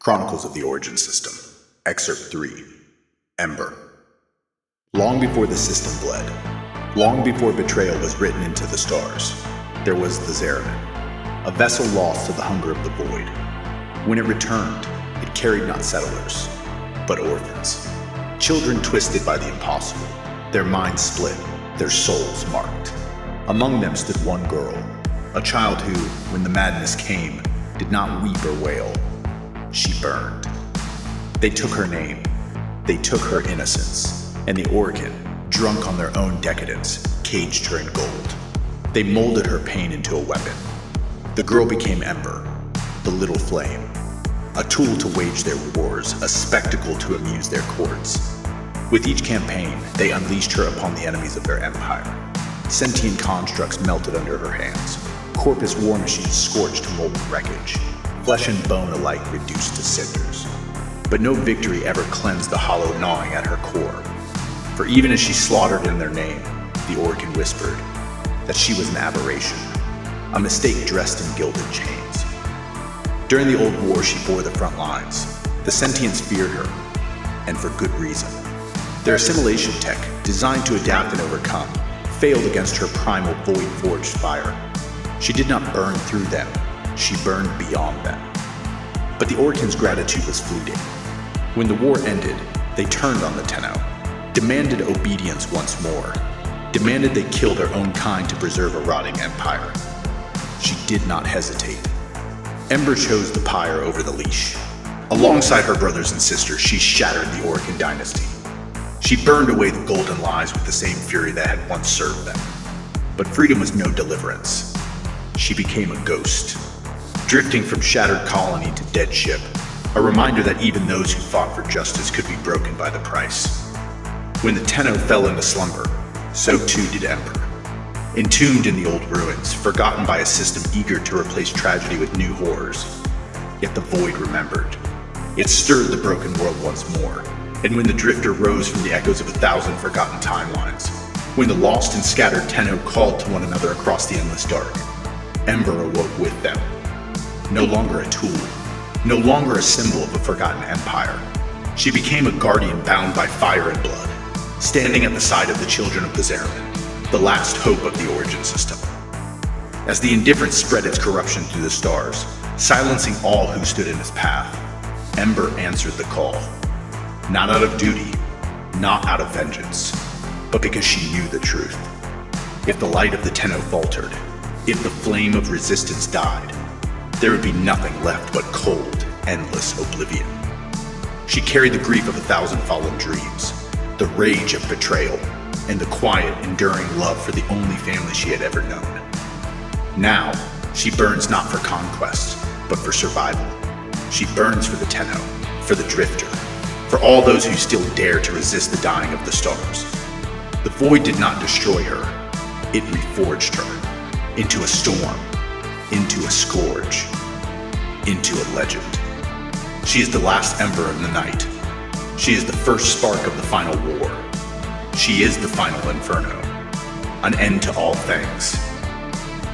Chronicles of the Origin System, Excerpt 3, Ember. Long before the system bled, long before betrayal was written into the stars, there was the Zeraman, a vessel lost to the hunger of the void. When it returned, it carried not settlers, but orphans. Children twisted by the impossible, their minds split, their souls marked. Among them stood one girl, a child who, when the madness came, did not weep or wail. She burned. They took her name, they took her innocence, and the Orchan, drunk on their own decadence, caged her in gold. They molded her pain into a weapon. The girl became Ember, the little flame, a tool to wage their wars, a spectacle to amuse their courts. With each campaign, they unleashed her upon the enemies of their empire. Sentient constructs melted under her hands, corpus war machines scorched to molten wreckage, flesh and bone alike reduced to cinders. But no victory ever cleansed the hollow gnawing at her core. For even as she slaughtered in their name, the Orchan whispered that she was an aberration, a mistake dressed in gilded chains. During the Old War, she bore the front lines. The sentients feared her, and for good reason. Their assimilation tech, designed to adapt and overcome, failed against her primal void-forged fire. She did not burn through them, she burned beyond them. But the Orchan's gratitude was fleeting. When the war ended, they turned on the Tenno, demanded obedience once more, demanded they kill their own kind to preserve a rotting empire. She did not hesitate. Ember chose the pyre over the leash. Alongside her brothers and sisters, she shattered the Orchan dynasty. She burned away the golden lies with the same fury that had once served them. But freedom was no deliverance. She became a ghost, drifting from shattered colony to dead ship, a reminder that even those who fought for justice could be broken by the price. When the Tenno fell into slumber, so too did Ember. Entombed in the old ruins, forgotten by a system eager to replace tragedy with new horrors. Yet the void remembered. It stirred the broken world once more, and when the drifter rose from the echoes of 1,000 forgotten timelines, when the lost and scattered Tenno called to one another across the endless dark, Ember awoke with them. No longer a tool, no longer a symbol of a forgotten empire. She became a guardian bound by fire and blood, standing at the side of the children of the Zeraman, the last hope of the Origin System. As the indifference spread its corruption through the stars, silencing all who stood in its path, Ember answered the call. Not out of duty, not out of vengeance, but because she knew the truth. If the light of the Tenno faltered, if the flame of resistance died, there would be nothing left but cold, endless oblivion. She carried the grief of 1,000 fallen dreams, the rage of betrayal, and the quiet, enduring love for the only family she had ever known. Now, she burns not for conquest, but for survival. She burns for the Tenno, for the Drifter, for all those who still dare to resist the dying of the stars. The void did not destroy her, it reforged her into a storm, into a scourge, into a legend. She is the last ember of the night. She is the first spark of the final war. She is the final inferno, an end to all things.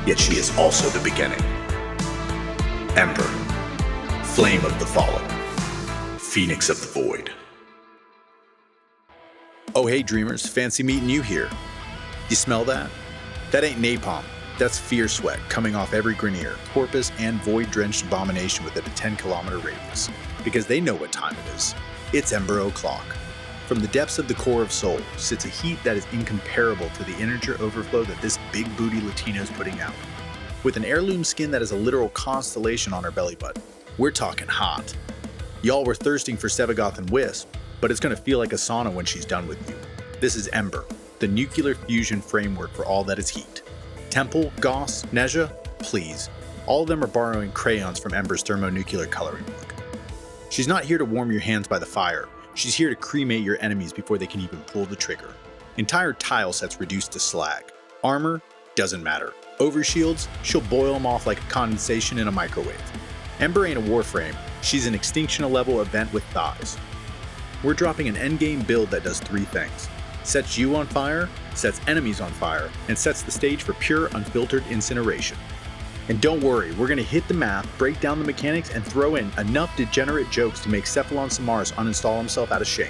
Yet she is also the beginning. Ember, flame of the fallen, phoenix of the void. Oh hey dreamers, fancy meeting you here. You smell that? That ain't napalm. That's fear sweat coming off every Grineer, corpus, and void-drenched abomination within a 10-kilometer radius. Because they know what time it is. It's Ember O'Clock. From the depths of the core of Soul sits a heat that is incomparable to the integer overflow that this big booty Latino's putting out. With an heirloom skin that is a literal constellation on her belly button. We're talking hot. Y'all were thirsting for Sevagoth and Wisp, but it's gonna feel like a sauna when she's done with you. This is Ember, the nuclear fusion framework for all that is heat. Temple, Goss, Nezha, please. All of them are borrowing crayons from Ember's thermonuclear coloring book. She's not here to warm your hands by the fire. She's here to cremate your enemies before they can even pull the trigger. Entire tile sets reduced to slag. Armor, doesn't matter. Overshields, she'll boil them off like a condensation in a microwave. Ember ain't a warframe, she's an extinctional level event with thighs. We're dropping an endgame build that does 3 things. Sets you on fire, sets enemies on fire, and sets the stage for pure, unfiltered incineration. And don't worry, we're gonna hit the math, break down the mechanics, and throw in enough degenerate jokes to make Cephalon Samaras uninstall himself out of shame.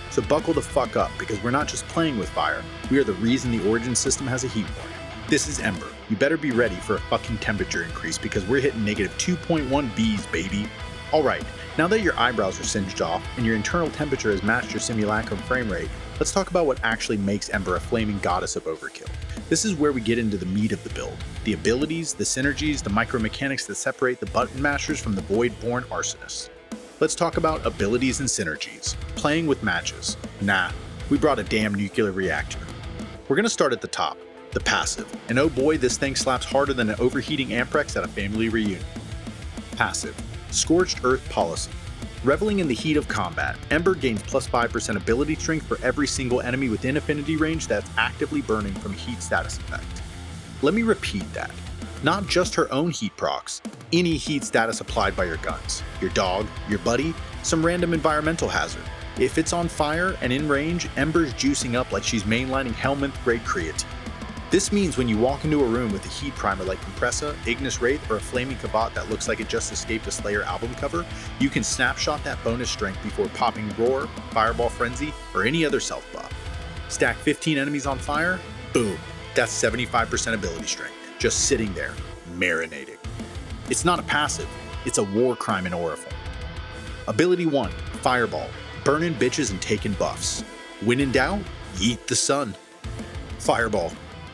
So buckle the fuck up, because we're not just playing with fire, we are the reason the Origin system has a heat warning. This is Ember. You better be ready for a fucking temperature increase, because we're hitting negative 2.1 Bs, baby. Alright, now that your eyebrows are singed off, and your internal temperature has matched your simulacrum frame rate, let's talk about what actually makes Ember a flaming goddess of overkill. This is where we get into the meat of the build. The abilities, the synergies, the micromechanics that separate the button mashers from the void-born arsonists. Let's talk about abilities and synergies. Playing with matches. Nah, we brought a damn nuclear reactor. We're gonna start at the top, the passive. And oh boy, this thing slaps harder than an overheating Amprex at a family reunion. Passive. Scorched Earth Policy. Reveling in the heat of combat, Ember gains plus 5% ability strength for every single enemy within affinity range that's actively burning from a heat status effect. Let me repeat that. Not just her own heat procs, any heat status applied by your guns, your dog, your buddy, some random environmental hazard. If it's on fire and in range, Ember's juicing up like she's mainlining Phenmor Red Crit. This means when you walk into a room with a heat primer like Compressa, Ignis Wraith, or a flaming Kavat that looks like it just escaped a Slayer album cover, you can snapshot that bonus strength before popping Roar, Fireball Frenzy, or any other self buff. Stack 15 enemies on fire, boom, that's 75% ability strength, just sitting there, marinating. It's not a passive, it's a war crime in aura form. Ability 1, Fireball, burning bitches and taking buffs. When in doubt, yeet the sun. Fireball.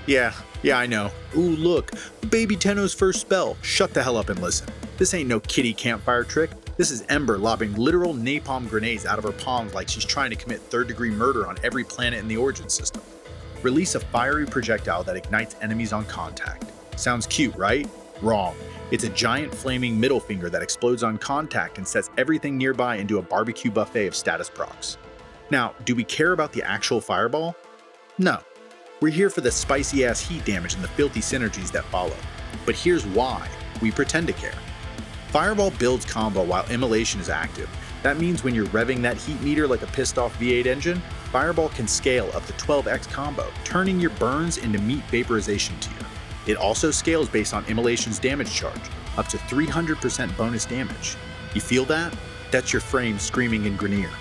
Yeah, I know. Ooh, look, baby Tenno's first spell. Shut the hell up and listen. This ain't no kitty campfire trick. This is Ember lobbing literal napalm grenades out of her palms like she's trying to commit third-degree murder on every planet in the Origin system. Release a fiery projectile that ignites enemies on contact. Sounds cute, right? Wrong. It's a giant flaming middle finger that explodes on contact and sets everything nearby into a barbecue buffet of status procs. Now, do we care about the actual fireball? No. We're here for the spicy-ass heat damage and the filthy synergies that follow. But here's why we pretend to care. Fireball builds combo while Immolation is active. That means when you're revving that heat meter like a pissed-off V8 engine, Fireball can scale up to 12x combo, turning your burns into meat vaporization tier. It also scales based on Immolation's damage charge, up to 300% bonus damage. You feel that? That's your frame screaming in Grenier.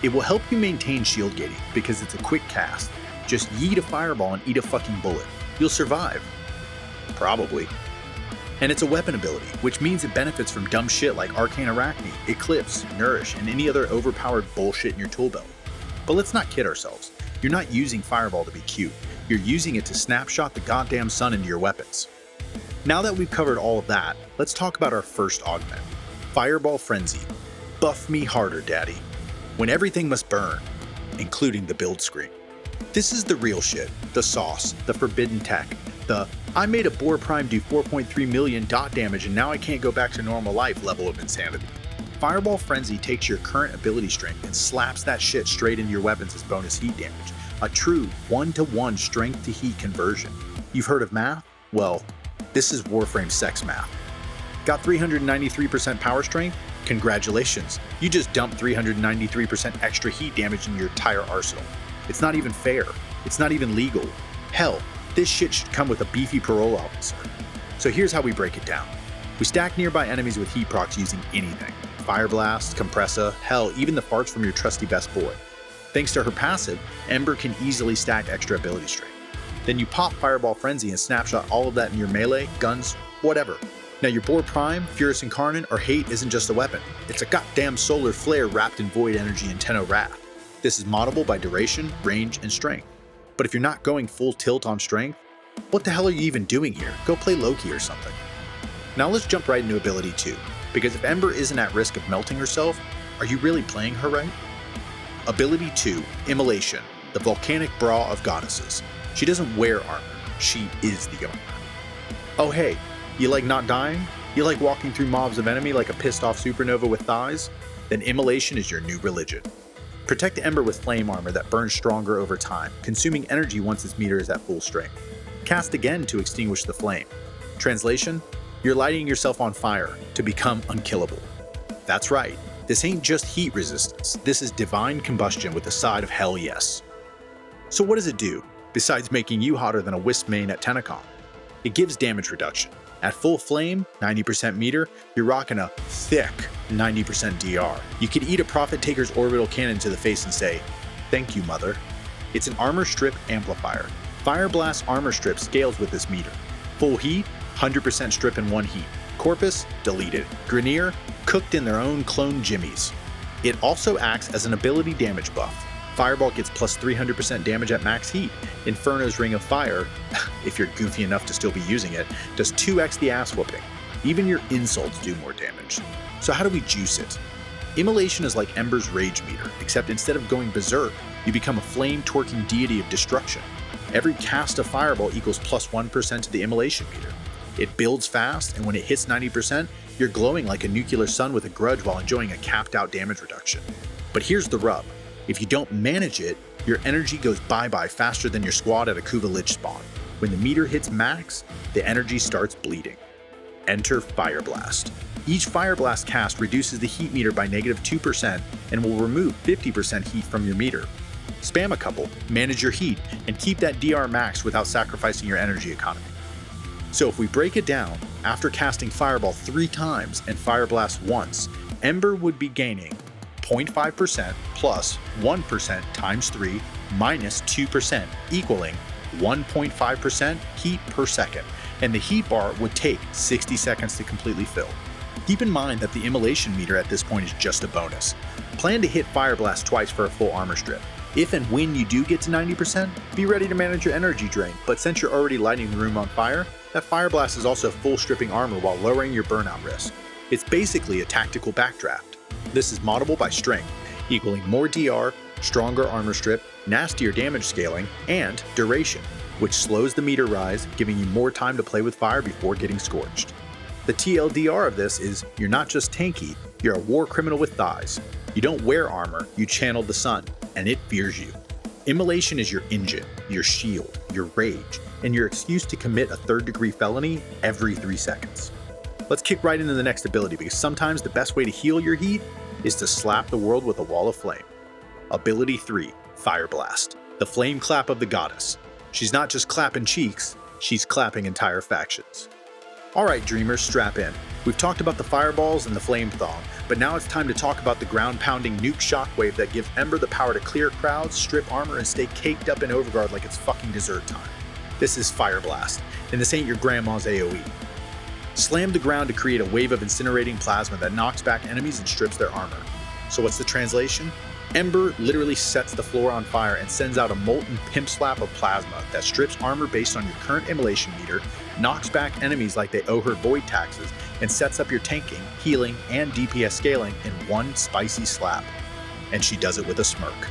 It will help you maintain shield gating because it's a quick cast. Just yeet a fireball and eat a fucking bullet. You'll survive. Probably. And it's a weapon ability, which means it benefits from dumb shit like Arcane Arachne, Eclipse, Nourish, and any other overpowered bullshit in your tool belt. But let's not kid ourselves. You're not using Fireball to be cute. You're using it to snapshot the goddamn sun into your weapons. Now that we've covered all of that, let's talk about our first augment. Fireball Frenzy. Buff me harder, daddy. When everything must burn, including the build screen. This is the real shit, the sauce, the forbidden tech, the I made a Boar Prime do 4.3 million dot damage and now I can't go back to normal life level of insanity. Fireball Frenzy takes your current ability strength and slaps that shit straight into your weapons as bonus heat damage. A true 1-to-1 strength to heat conversion. You've heard of math? Well, this is Warframe sex math. Got 393% power strength? Congratulations, you just dumped 393% extra heat damage in your entire arsenal. It's not even fair. It's not even legal. Hell, this shit should come with a beefy parole officer. So here's how we break it down. We stack nearby enemies with heat procs using anything. Fire Blast, Compressa, hell, even the farts from your trusty best boy. Thanks to her passive, Ember can easily stack extra ability strength. Then you pop Fireball Frenzy and snapshot all of that in your melee, guns, whatever. Now your Boar Prime, Furious Incarnate, or Hate isn't just a weapon. It's a goddamn solar flare wrapped in void energy and Tenno Wrath. This is moddable by duration, range, and strength. But if you're not going full tilt on strength, what the hell are you even doing here? Go play Loki or something. Now let's jump right into ability 2, because if Ember isn't at risk of melting herself, are you really playing her right? Ability 2, Immolation, the volcanic bra of goddesses. She doesn't wear armor, she is the armor. Oh hey, you like not dying? You like walking through mobs of enemy like a pissed off supernova with thighs? Then Immolation is your new religion. Protect Ember with flame armor that burns stronger over time, consuming energy once its meter is at full strength. Cast again to extinguish the flame. Translation? You're lighting yourself on fire to become unkillable. That's right, this ain't just heat resistance, this is divine combustion with a side of hell yes. So what does it do, besides making you hotter than a Wisp main at Tenacon? It gives damage reduction, At full flame, 90% meter, you're rocking a thick 90% DR. You could eat a Prophet Taker's orbital cannon to the face and say, "Thank you, mother." It's an armor strip amplifier. Fire Blast armor strip scales with this meter. Full heat, 100% strip in one heat. Corpus, deleted. Grineer, cooked in their own clone jimmies. It also acts as an ability damage buff. Fireball gets plus 300% damage at max heat. Inferno's Ring of Fire, if you're goofy enough to still be using it, does 2x the ass whooping. Even your insults do more damage. So how do we juice it? Immolation is like Ember's Rage meter, except instead of going berserk, you become a flame-torquing deity of destruction. Every cast of Fireball equals plus 1% to the Immolation meter. It builds fast, and when it hits 90%, you're glowing like a nuclear sun with a grudge while enjoying a capped-out damage reduction. But here's the rub. If you don't manage it, your energy goes bye-bye faster than your squad at a Kuva Lich spawn. When the meter hits max, the energy starts bleeding. Enter Fire Blast. Each Fire Blast cast reduces the heat meter by -2% and will remove 50% heat from your meter. Spam a couple, manage your heat, and keep that DR max without sacrificing your energy economy. So if we break it down, after casting Fireball 3 times and Fire Blast once, Ember would be gaining 0.5% plus 1% times 3 minus 2%, equaling 1.5% heat per second, and the heat bar would take 60 seconds to completely fill. Keep in mind that the Immolation meter at this point is just a bonus. Plan to hit Fire Blast twice for a full armor strip. If and when you do get to 90%, be ready to manage your energy drain, but since you're already lighting the room on fire, that Fire Blast is also full stripping armor while lowering your burnout risk. It's basically a tactical backdraft. This is moddable by strength, equaling more DR, stronger armor strip, nastier damage scaling, and duration, which slows the meter rise, giving you more time to play with fire before getting scorched. The TLDR of this is, you're not just tanky, you're a war criminal with thighs. You don't wear armor, you channel the sun, and it fears you. Immolation is your engine, your shield, your rage, and your excuse to commit a 3rd-degree felony every 3 seconds. Let's kick right into the next ability, because sometimes the best way to heal your heat is to slap the world with a wall of flame. Ability 3, Fire Blast, the flame clap of the goddess. She's not just clapping cheeks, she's clapping entire factions. Alright dreamers, strap in. We've talked about the fireballs and the flame thong, but now it's time to talk about the ground-pounding nuke shockwave that gives Ember the power to clear crowds, strip armor, and stay caked up in overguard like it's fucking dessert time. This is Fire Blast, and this ain't your grandma's AoE. Slam the ground to create a wave of incinerating plasma that knocks back enemies and strips their armor. So what's the translation? Ember literally sets the floor on fire and sends out a molten pimp slap of plasma that strips armor based on your current Immolation meter, knocks back enemies like they owe her void taxes, and sets up your tanking, healing, and DPS scaling in one spicy slap. And she does it with a smirk.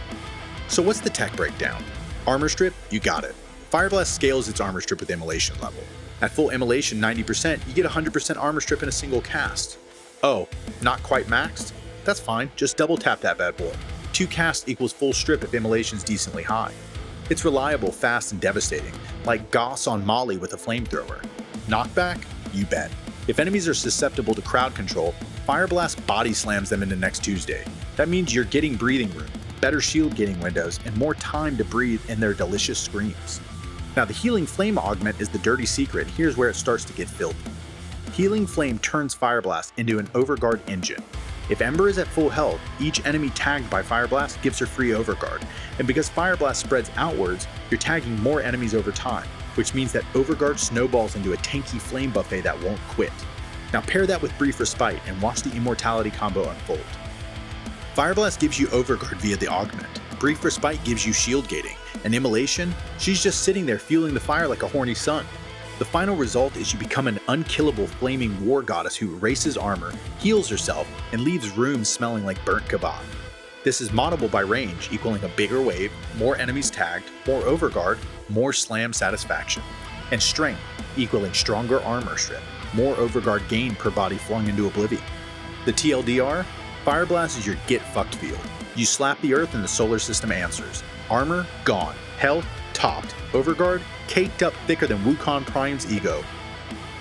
So what's the tech breakdown? Armor strip, you got it. Fire Blast scales its armor strip with Immolation level. At full Immolation 90%, you get 100% armor strip in a single cast. Oh, not quite maxed? That's fine, just double tap that bad boy. 2 casts equals full strip if Immolation's decently high. It's reliable, fast, and devastating, like Goss on Molly with a flamethrower. Knockback? You bet. If enemies are susceptible to crowd control, Fire Blast body slams them into next Tuesday. That means you're getting breathing room, better shield gaining windows, and more time to breathe in their delicious screams. Now the Healing Flame Augment is the dirty secret. Here's where it starts to get filthy. Healing Flame turns Fire Blast into an overguard engine. If Ember is at full health, each enemy tagged by Fire Blast gives her free overguard, and because Fire Blast spreads outwards, you're tagging more enemies over time, which means that overguard snowballs into a tanky flame buffet that won't quit. Now pair that with Brief Respite and watch the immortality combo unfold. Fire Blast gives you overguard via the Augment, Brief Respite gives you shield gating, and Immolation, she's just sitting there fueling the fire like a horny sun. The final result is you become an unkillable flaming war goddess who erases armor, heals herself, and leaves rooms smelling like burnt kebab. This is moddable by range, equaling a bigger wave, more enemies tagged, more overguard, more slam satisfaction, and strength, equaling stronger armor strip, more overguard gain per body flung into oblivion. The TLDR? Fire Blast is your get fucked field. You slap the earth and the solar system answers. Armor, gone. Health, topped. Overguard, caked up thicker than Wukong Prime's ego.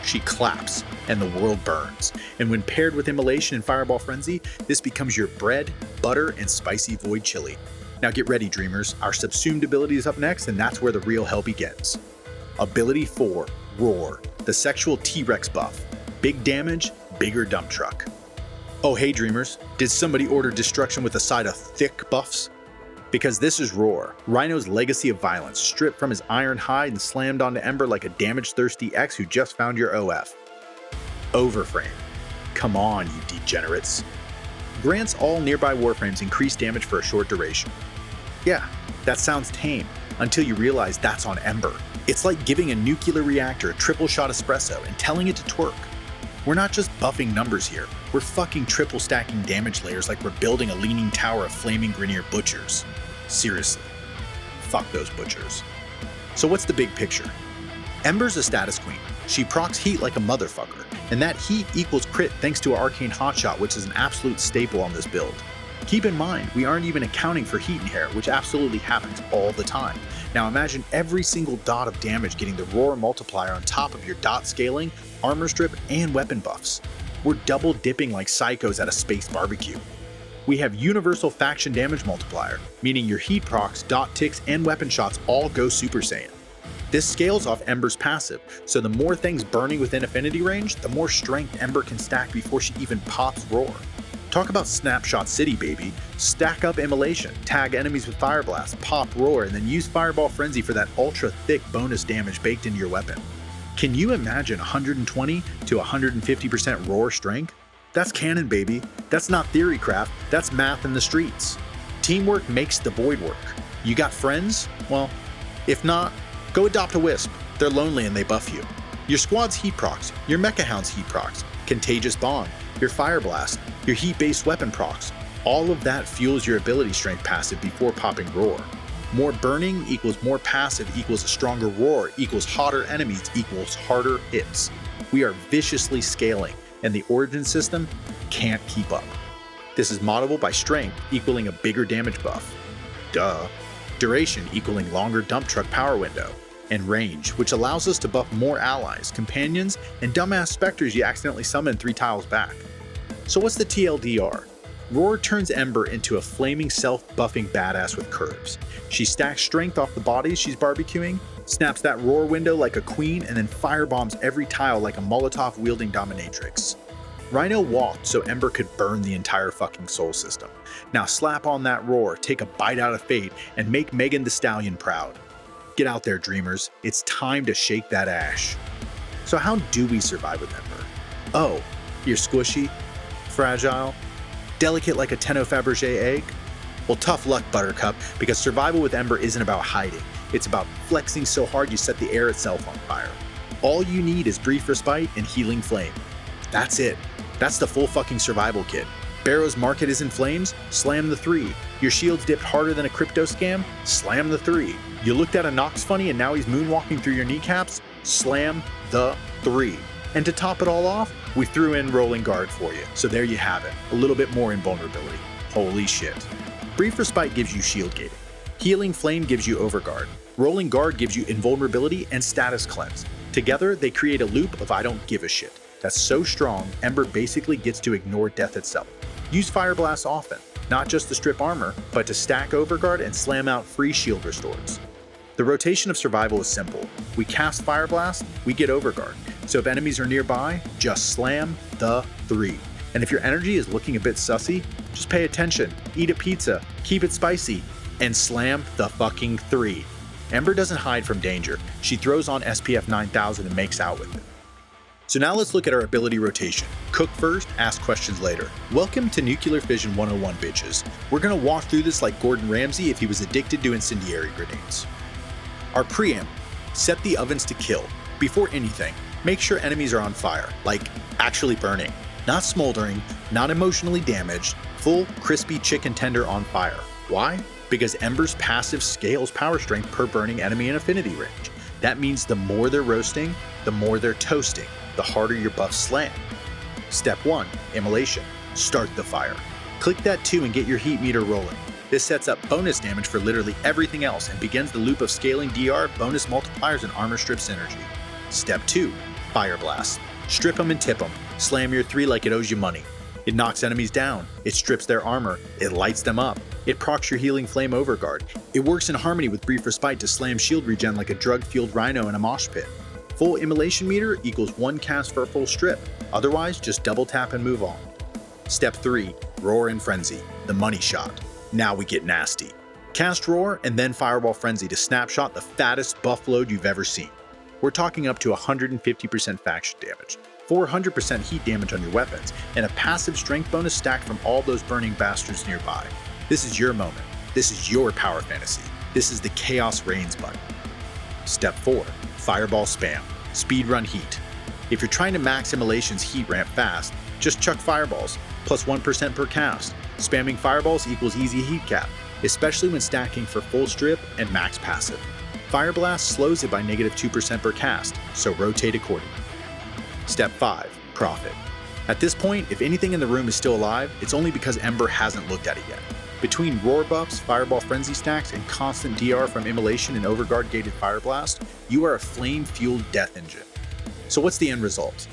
She claps, and the world burns. And when paired with Immolation and Fireball Frenzy, this becomes your bread, butter, and spicy void chili. Now get ready, dreamers. Our subsumed ability is up next, and that's where the real hell begins. Ability 4, Roar, the sexual T-Rex buff. Big damage, bigger dump truck. Oh hey dreamers, did somebody order destruction with a side of thick buffs? Because this is Roar, Rhino's legacy of violence, stripped from his iron hide and slammed onto Ember like a damage-thirsty ex who just found your OF. Overframe. Come on, you degenerates. Grants all nearby warframes increased damage for a short duration. Yeah, that sounds tame, until you realize that's on Ember. It's like giving a nuclear reactor a triple shot espresso and telling it to twerk. We're not just buffing numbers here, we're fucking triple stacking damage layers like we're building a leaning tower of flaming Grineer butchers. Seriously. Fuck those butchers. So what's the big picture? Ember's a status queen. She procs heat like a motherfucker, and that heat equals crit thanks to Arcane Hotshot, which is an absolute staple on this build. Keep in mind, we aren't even accounting for heat inherit, which absolutely happens all the time. Now imagine every single dot of damage getting the Roar multiplier on top of your dot scaling, armor strip, and weapon buffs. We're double dipping like psychos at a space barbecue. We have universal faction damage multiplier, meaning your heat procs, dot ticks, and weapon shots all go Super Saiyan. This scales off Ember's passive, so the more things burning within affinity range, the more strength Ember can stack before she even pops Roar. Talk about Snapshot City, baby. Stack up Immolation, tag enemies with Fire Blast, pop Roar, and then use Fireball Frenzy for that ultra thick bonus damage baked into your weapon. Can you imagine 120 to 150% Roar strength? That's canon, baby. That's not theory craft, that's math in the streets. Teamwork makes the void work. You got friends? Well, if not, go adopt a Wisp. They're lonely and they buff you. Your squad's heat procs, your Mecha Hound's heat procs, Contagious Bond, your Fire Blast, your heat-based weapon procs. All of that fuels your ability strength passive before popping Roar. More burning equals more passive equals a stronger Roar equals hotter enemies equals harder hits. We are viciously scaling, and the Origin system can't keep up. This is moddable by strength equaling a bigger damage buff. Duh. Duration equaling longer dump truck power window. And range, which allows us to buff more allies, companions, and dumbass specters you accidentally summoned 3 tiles back. So what's the TLDR? Roar turns Ember into a flaming self-buffing badass with curves. She stacks strength off the bodies she's barbecuing, snaps that Roar window like a queen, and then firebombs every tile like a Molotov-wielding dominatrix. Rhino walked so Ember could burn the entire fucking soul system. Now slap on that Roar, take a bite out of fate, and make Megan Thee Stallion proud. Get out there, dreamers. It's time to shake that ash. So how do we survive with Ember? Oh, you're squishy, fragile, delicate like a Tenno Fabergé egg? Well, tough luck, Buttercup, because survival with Ember isn't about hiding. It's about flexing so hard you set the air itself on fire. All you need is Brief Respite and Healing Flame. That's it. That's the full fucking survival kit. Barrow's market is in flames? Slam the 3. Your shield's dipped harder than a crypto scam? Slam the 3. You looked at a Nox funny and now he's moonwalking through your kneecaps? Slam the 3. And to top it all off, we threw in Rolling Guard for you. So there you have it. A little bit more invulnerability. Holy shit. Brief Respite gives you shield gating. Healing Flame gives you Overguard. Rolling Guard gives you invulnerability and status cleanse. Together, they create a loop of I don't give a shit. That's so strong, Ember basically gets to ignore death itself. Use Fire Blast often, not just to strip armor, but to stack Overguard and slam out free shield restores. The rotation of survival is simple. We cast Fire Blast, we get Overguard. So if enemies are nearby, just slam the 3. And if your energy is looking a bit sussy, just pay attention, eat a pizza, keep it spicy, and slam the fucking 3. Ember doesn't hide from danger. She throws on SPF 9000 and makes out with it. So now let's look at our ability rotation. Cook first, ask questions later. Welcome to Nuclear Fission 101, bitches. We're gonna walk through this like Gordon Ramsay if he was addicted to incendiary grenades. Our preamble: set the ovens to kill. Before anything, make sure enemies are on fire, like actually burning. Not smoldering, not emotionally damaged, full crispy chicken tender on fire. Why? Because Ember's passive scales power strength per burning enemy in affinity range. That means the more they're roasting, the more they're toasting, the harder your buffs slam. Step 1, Immolation. Start the fire. Click that 2 and get your heat meter rolling. This sets up bonus damage for literally everything else and begins the loop of scaling DR, bonus multipliers, and armor strip synergy. Step 2, Fire Blast. Strip them and tip them. Slam your 3 like it owes you money. It knocks enemies down. It strips their armor. It lights them up. It procs your Healing Flame Overguard. It works in harmony with Brief Respite to slam shield regen like a drug-fueled rhino in a mosh pit. Full Immolation meter equals 1 cast for a full strip, otherwise just double tap and move on. Step 3, Roar and Frenzy, the money shot. Now we get nasty. Cast Roar and then Fireball Frenzy to snapshot the fattest buff load you've ever seen. We're talking up to 150% faction damage, 400% heat damage on your weapons, and a passive strength bonus stacked from all those burning bastards nearby. This is your moment. This is your power fantasy. This is the Chaos Reigns button. Step 4, Fireball Spam, Speedrun Heat. If you're trying to max Immolation's heat ramp fast, just chuck fireballs, plus 1% per cast. Spamming fireballs equals easy heat cap, especially when stacking for full strip and max passive. Fire Blast slows it by -2% per cast, so rotate accordingly. Step 5, Profit. At this point, if anything in the room is still alive, it's only because Ember hasn't looked at it yet. Between Roar buffs, Fireball Frenzy stacks, and constant DR from Immolation and Overguard gated Fire Blast, you are a flame-fueled death engine. So what's the end result?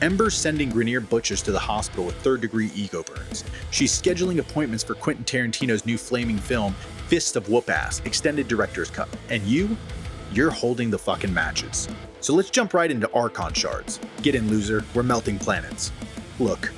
Ember's sending Grenier Butchers to the hospital with third-degree ego burns. She's scheduling appointments for Quentin Tarantino's new flaming film, Fist of Whoop-Ass, Extended Director's Cut. And you're holding the fucking matches. So let's jump right into Archon Shards. Get in, loser. We're melting planets. Look,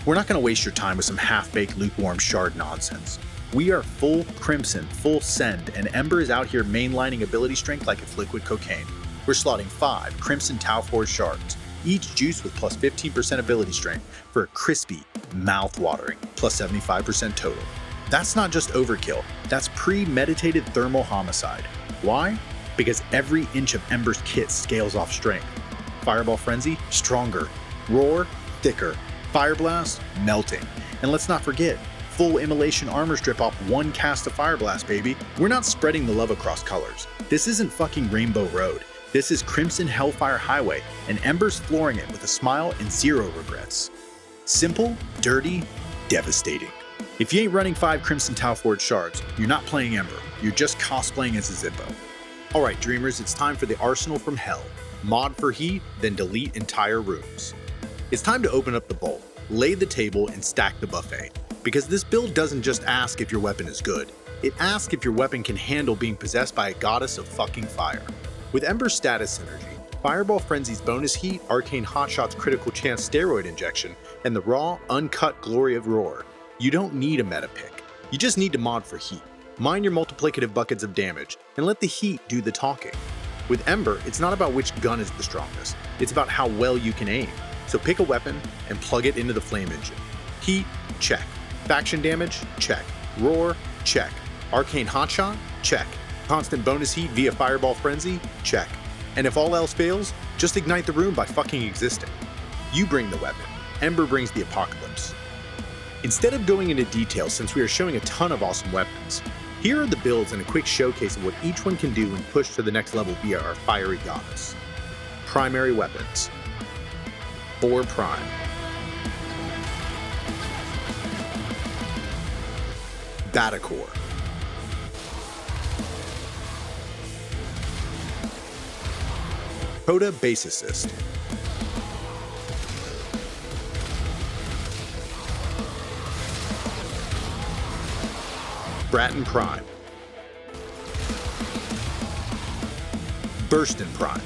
we're not going to waste your time with some half-baked lukewarm shard nonsense. We are full Crimson, full Send, and Ember is out here mainlining ability strength like it's liquid cocaine. We're slotting 5 Crimson Tau Forge Shards, each juiced with plus 15% ability strength for a crispy, mouth-watering, plus 75% total. That's not just overkill, that's premeditated thermal homicide. Why? Because every inch of Ember's kit scales off strength. Fireball Frenzy, stronger. Roar, thicker. Fire Blast, melting. And let's not forget, full Immolation armor strip off 1 cast of Fire Blast, baby. We're not spreading the love across colors. This isn't fucking Rainbow Road. This is Crimson Hellfire Highway, and Ember's flooring it with a smile and 0 regrets. Simple, dirty, devastating. If you ain't running 5 Crimson Tau Forge Shards, you're not playing Ember. You're just cosplaying as a Zippo. Alright dreamers, it's time for the arsenal from hell. Mod for heat, then delete entire rooms. It's time to open up the vault, lay the table, and stack the buffet. Because this build doesn't just ask if your weapon is good, it asks if your weapon can handle being possessed by a goddess of fucking fire. With Ember's status synergy, Fireball Frenzy's bonus heat, Arcane Hotshot's critical chance steroid injection, and the raw, uncut glory of Roar, you don't need a meta pick. You just need to mod for heat. Mine your multiplicative buckets of damage, and let the heat do the talking. With Ember, it's not about which gun is the strongest, it's about how well you can aim. So pick a weapon and plug it into the flame engine. Heat, check. Faction damage, check. Roar, check. Arcane Hotshot, check. Constant bonus heat via Fireball Frenzy, check. And if all else fails, just ignite the room by fucking existing. You bring the weapon, Ember brings the apocalypse. Instead of going into detail, since we are showing a ton of awesome weapons, here are the builds and a quick showcase of what each one can do when pushed to the next level via our fiery goddess. Primary weapons. Boar Prime. Battacor. Coda Bassocyst. Braton Prime. Burston Prime.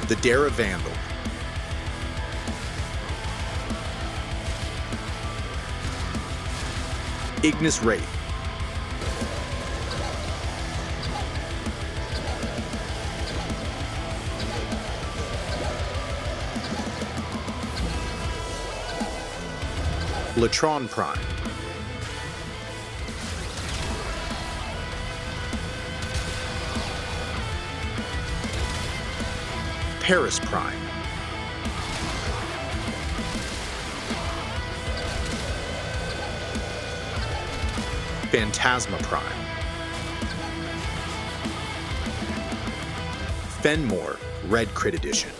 The Dera Vandal. Ignis Wraith. Latron Prime. Paris Prime. Phantasma Prime. Phenmor Red Crit Edition.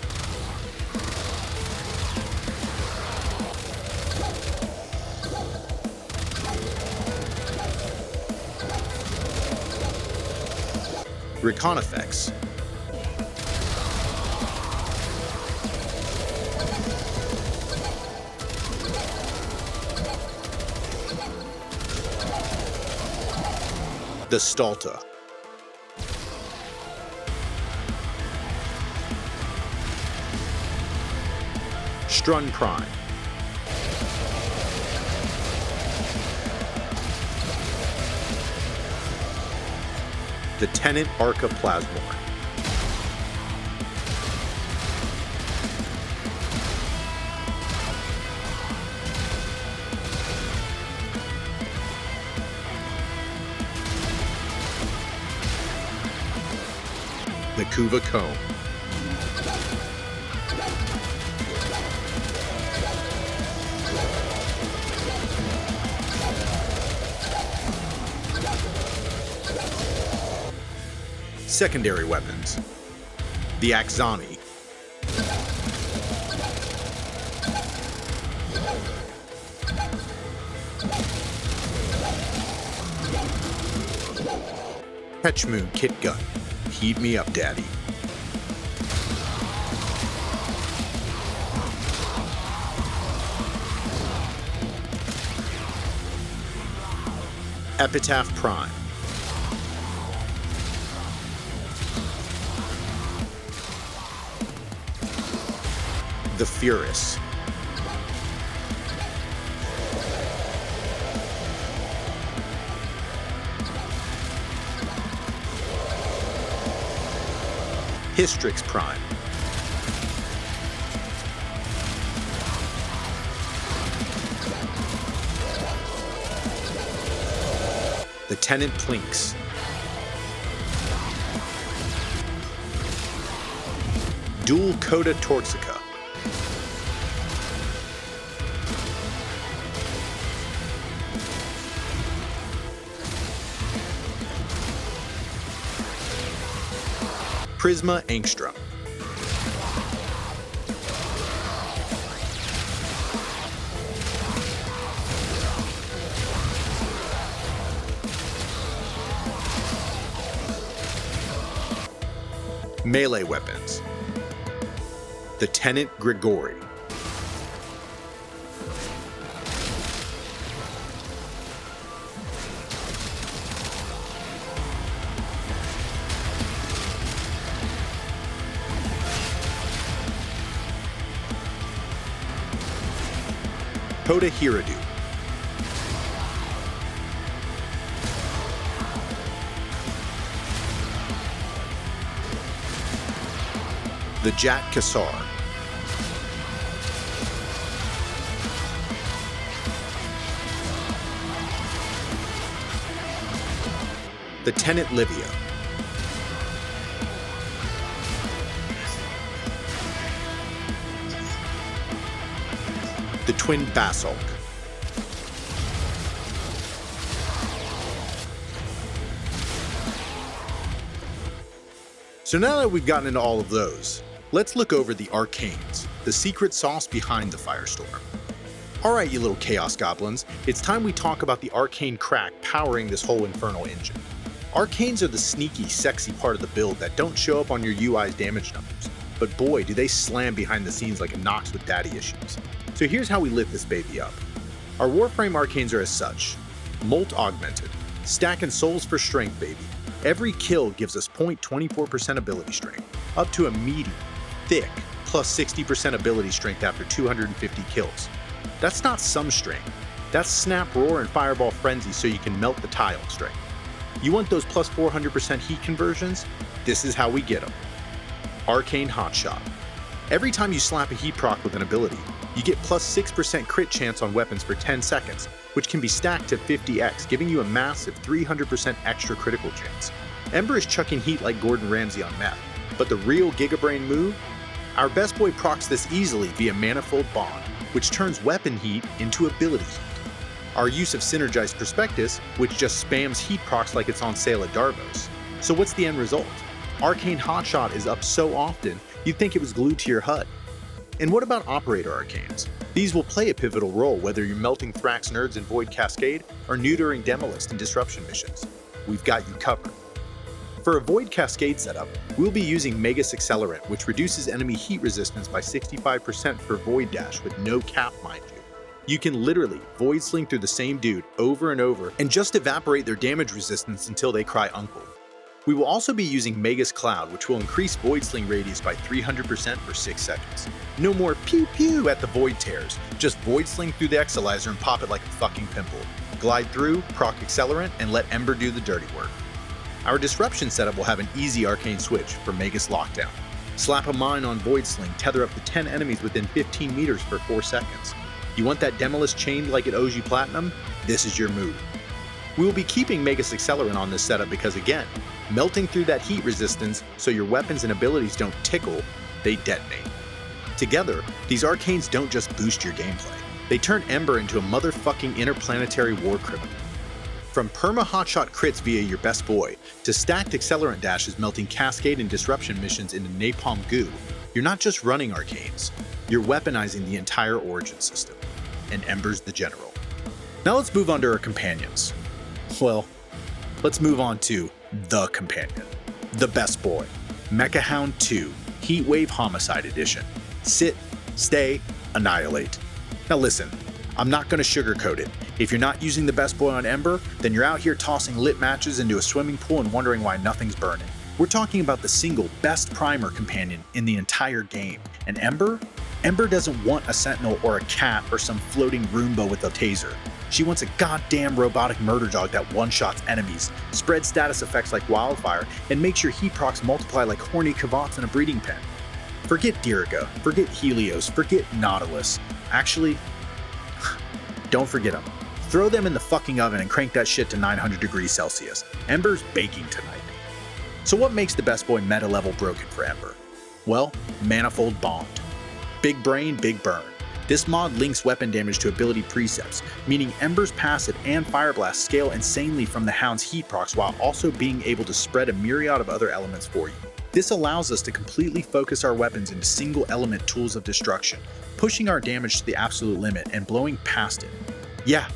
Recon effects. The Stalta. Latron Prime. The Tenet Arca Plasmor. The Kuva Comb. Secondary weapons. The Axani. Ketchmoon Kit Gun. Heat me up, daddy. Epitaph Prime. The Furus. Hystrix Prime. The Tenet Plinks. Dual Coda Torxica. Prisma Angstrom. Melee weapons. The Tenet Grigori. Coda Hiradu. The Jat Kusar. The Tenet Livia. The Twin Basalt. So now that we've gotten into all of those, let's look over the Arcanes, the secret sauce behind the Firestorm. Alright, you little Chaos Goblins, it's time we talk about the Arcane crack powering this whole Infernal engine. Arcanes are the sneaky, sexy part of the build that don't show up on your UI's damage numbers, but boy do they slam behind the scenes like a Nox with daddy issues. So here's how we lit this baby up. Our Warframe Arcanes are as such. Molt Augmented. Stacking souls for strength, baby. Every kill gives us 0.24% ability strength, up to a meaty, thick, plus 60% ability strength after 250 kills. That's not some strength. That's Snap, Roar, and Fireball Frenzy so you can melt the tile strength. You want those plus 400% heat conversions? This is how we get them. Arcane Hotshot. Every time you slap a heat proc with an ability, you get plus 6% crit chance on weapons for 10 seconds, which can be stacked to 50x, giving you a massive 300% extra critical chance. Ember is chucking heat like Gordon Ramsay on meth, but the real Gigabrain move? Our best boy procs this easily via Manifold Bond, which turns weapon heat into ability heat. Our use of Synergies Prospectus, which just spams heat procs like it's on sale at Darvos. So what's the end result? Arcane Hotshot is up so often, you'd think it was glued to your HUD. And what about Operator Arcanes? These will play a pivotal role whether you're melting Thrax nerds in Void Cascade or neutering Demolist in Disruption missions. We've got you covered. For a Void Cascade setup, we'll be using Magus Accelerant, which reduces enemy heat resistance by 65% for Void Dash with no cap, mind you. You can literally Void Sling through the same dude over and over and just evaporate their damage resistance until they cry uncle. We will also be using Magus Cloud, which will increase Void Sling radius by 300% for 6 seconds. No more pew pew at the Void Tears, just Void Sling through the Exilizer and pop it like a fucking pimple. Glide through, proc Accelerant, and let Ember do the dirty work. Our Disruption setup will have an easy arcane switch for Magus Lockdown. Slap a mine on Void Sling, tether up to 10 enemies within 15 meters for 4 seconds. You want that Demolish chained like it owes you platinum? This is your move. We will be keeping Magus Accelerant on this setup because again, melting through that heat resistance so your weapons and abilities don't tickle, they detonate. Together, these arcanes don't just boost your gameplay, they turn Ember into a motherfucking interplanetary war criminal. From perma hotshot crits via your best boy, to stacked accelerant dashes melting cascade and disruption missions into napalm goo, you're not just running arcanes, you're weaponizing the entire origin system. And Ember's the general. Now let's move on to our companions. Well, let's move on to the companion. The best boy. Mecha Hound 2, Heatwave Homicide Edition. Sit, stay, annihilate. Now listen, I'm not going to sugarcoat it. If you're not using the best boy on Ember, then you're out here tossing lit matches into a swimming pool and wondering why nothing's burning. We're talking about the single best primer companion in the entire game. And Ember doesn't want a sentinel or a cat or some floating Roomba with a taser. She wants a goddamn robotic murder dog that one-shots enemies, spreads status effects like wildfire, and makes your heat procs multiply like horny cavats in a breeding pen. Forget Diriga, forget Helios, forget Nautilus. Actually, don't forget them. Throw them in the fucking oven and crank that shit to 900 degrees Celsius. Ember's baking tonight. So what makes the best boy meta level broken for Ember? Well, Manifold Bond. Big brain, big burn. This mod links weapon damage to ability precepts, meaning Ember's passive and Fire Blast scale insanely from the Hound's heat procs while also being able to spread a myriad of other elements for you. This allows us to completely focus our weapons into single element tools of destruction, pushing our damage to the absolute limit and blowing past it. Yeah,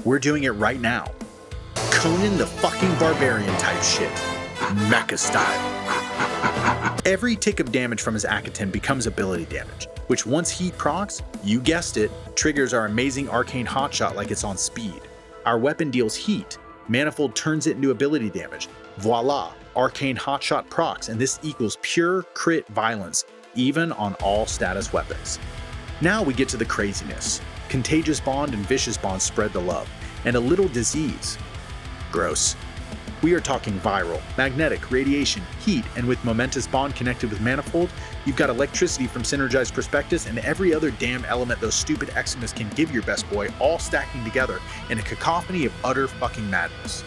we're doing it right now. Conan the fucking Barbarian type shit. Mecha style. Every tick of damage from his Akaten becomes ability damage, which once heat procs, you guessed it, triggers our amazing Arcane Hotshot like it's on speed. Our weapon deals heat, Manifold turns it into ability damage. Voila, Arcane Hotshot procs, and this equals pure crit violence, even on all status weapons. Now we get to the craziness. Contagious Bond and Vicious Bond spread the love, and a little disease. Gross. We are talking viral, magnetic, radiation, heat, and with Momentous Bond connected with Manifold, you've got electricity from Synergies Prospectus and every other damn element those stupid Eximus can give your best boy all stacking together in a cacophony of utter fucking madness.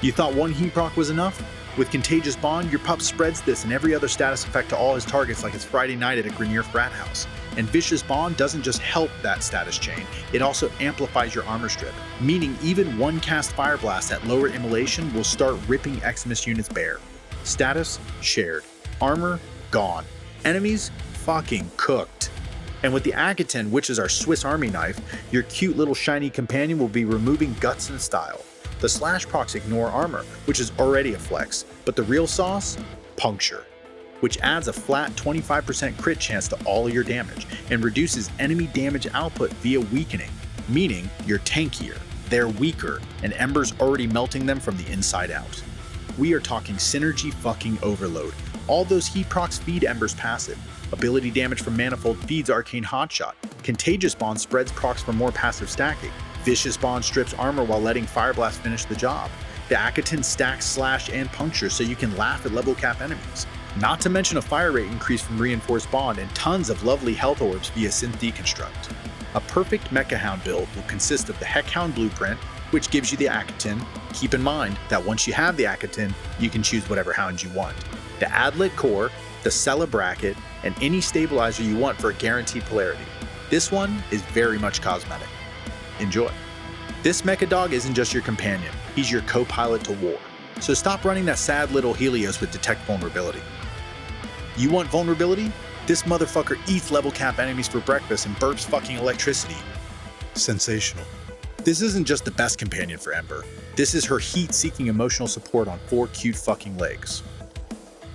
You thought one heat proc was enough? With Contagious Bond, your pup spreads this and every other status effect to all his targets like it's Friday night at a Grenier frat house. And Vicious Bond doesn't just help that status chain, it also amplifies your armor strip, meaning even one cast Fire Blast at lower Immolation will start ripping Eximus units bare. Status shared, armor gone, enemies fucking cooked. And with the Akaten, which is our Swiss Army knife, your cute little shiny companion will be removing guts and style. The slash procs ignore armor, which is already a flex, but the real sauce? Puncture, which adds a flat 25% crit chance to all of your damage and reduces enemy damage output via weakening, meaning you're tankier, they're weaker, and Ember's already melting them from the inside out. We are talking synergy fucking overload. All those heat procs feed Ember's passive. Ability damage from Manifold feeds Arcane Hotshot. Contagious Bond spreads procs for more passive stacking. Vicious Bond strips armor while letting Fire Blast finish the job. The Akaten stacks slash and puncture so you can laugh at level cap enemies. Not to mention a fire rate increase from Reinforced Bond and tons of lovely health orbs via Synth Deconstruct. A perfect Mecha Hound build will consist of the Heck Hound blueprint, which gives you the Akaten. Keep in mind that once you have the Akaten, you can choose whatever hound you want. The Adlet core, the Cella bracket, and any stabilizer you want for a guaranteed polarity. This one is very much cosmetic. Enjoy. This Mecha Dog isn't just your companion, he's your co-pilot to war. So stop running that sad little Helios with Detect Vulnerability. You want vulnerability? This motherfucker eats level cap enemies for breakfast and burps fucking electricity. Sensational. This isn't just the best companion for Ember. This is her heat-seeking emotional support on 4 cute fucking legs.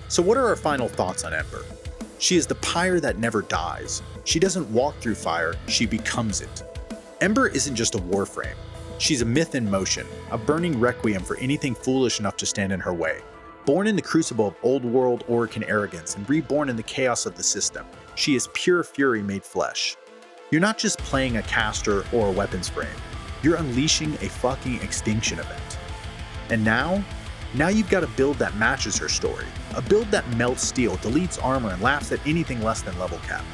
So what are our final thoughts on Ember? She is the pyre that never dies. She doesn't walk through fire, she becomes it. Ember isn't just a warframe. She's a myth in motion, a burning requiem for anything foolish enough to stand in her way. Born in the crucible of old-world Orcan arrogance and reborn in the chaos of the system, she is pure fury made flesh. You're not just playing a caster or a weapons frame. You're unleashing a fucking extinction event. And now you've got a build that matches her story. A build that melts steel, deletes armor, and laughs at anything less than level cap.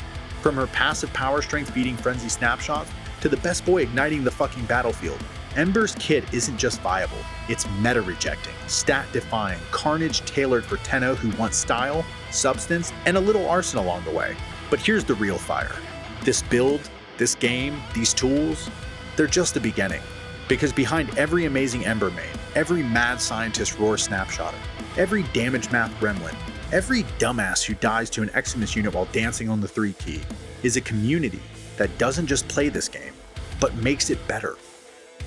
From her passive power strength beating frenzy snapshots, to the best boy igniting the fucking battlefield, Ember's kit isn't just viable, it's meta-rejecting, stat-defying, carnage-tailored for Tenno who wants style, substance, and a little arson along the way. But here's the real fire. This build, this game, these tools, they're just the beginning. Because behind every amazing Ember main, every mad scientist roar snapshotter, every damage math gremlin, every dumbass who dies to an Eximus unit while dancing on the 3 key, is a community that doesn't just play this game, but makes it better.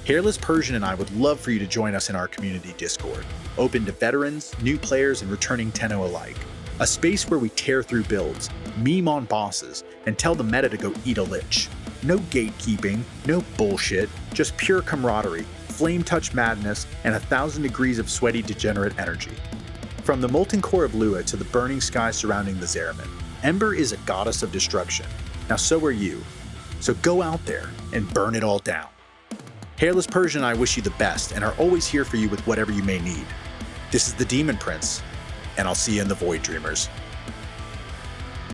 Hairless Persian and I would love for you to join us in our community Discord, open to veterans, new players, and returning Tenno alike. A space where we tear through builds, meme on bosses, and tell the meta to go eat a lich. No gatekeeping, no bullshit, just pure camaraderie, flame touch madness, and 1,000 degrees of sweaty degenerate energy. From the molten core of Lua to the burning sky surrounding the Zeramin, Ember is a goddess of destruction. Now so are you. So go out there and burn it all down. Hairless Persian and I wish you the best and are always here for you with whatever you may need. This is the Demon Prince, and I'll see you in the Void Dreamers.